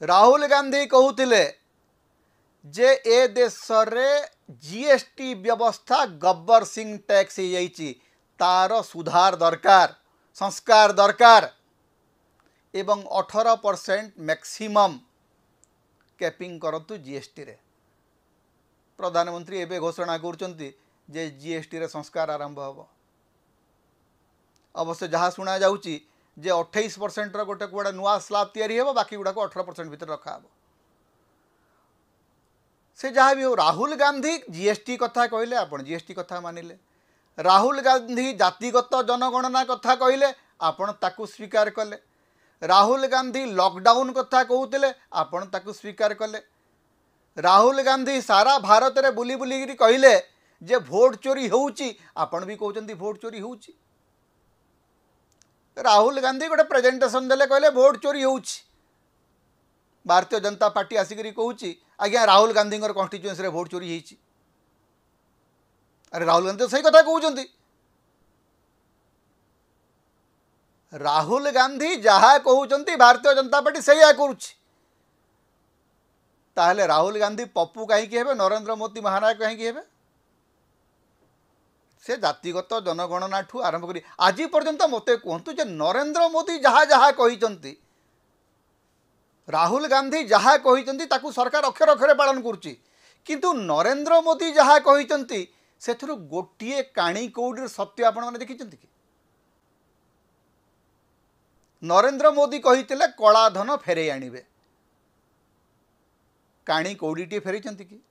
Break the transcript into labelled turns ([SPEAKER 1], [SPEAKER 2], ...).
[SPEAKER 1] राहुल गांधी कहते जे ए देश रे जीएसटी व्यवस्था गब्बर सिंह टैक्स हो तार सुधार दरकार संस्कार दरकार एवं 18% मैक्सिमम कैपिंग करतु जीएसटी रे। प्रधानमंत्री एवं घोषणा कर जीएसटी रे संस्कार आरंभ हम अवश्य जहाँ शुणा जाऊँगी जे 28% गोटे गुड़ा नुआ स्लाब या बाकी गुड़ाक 18% भितर रखा से जहाँ भी हो। राहुल गांधी जीएसटी कथा कहले आपण जीएसटी कथा मानिले, राहुल गांधी जातिगत जनगणना कथा कहले आपण ताकू स्वीकार कले, राहुल गांधी लॉकडाउन कथा कहते आपण ताकू स्वीकार कले, राहुल गांधी सारा भारत रे बुली बुली कहले जे भोट चोरी होउची आपण भी कहते भोट चोरी होउची। राहुल गांधी गोटे प्रेजेंटेशन देले कहले भोट चोरी होउची, भारतीय जनता पार्टी आसिक कहूँ आज्ञा राहुल गांधी कन्स्टिट्यूएंसी रे भोट चोरी होइची। अरे राहुल गांधी तो सही कथा कहते, राहुल गांधी जहाँ कहते भारतीय जनता पार्टी से करुच्ची, ताहले राहुल गांधी पप्पू कहीं नरेंद्र मोदी महानायक कहीं से जातिगत जनगणना ठू आरंभ करी आज पर्यंत मत कहतु जे नरेंद्र मोदी जहाँ जहाँ कहते राहुल गांधी जहाँ कहते ताकू सरकार अक्षर अक्षर पालन करुच्ची, किंतु नरेंद्र मोदी जहाँ कहते से गोटे काणी कौड़ी सत्य आपण मैंने देखी कि नरेंद्र मोदी कहते कला धन फेरे आणवे, काणी कौड़ीटे फेरई कि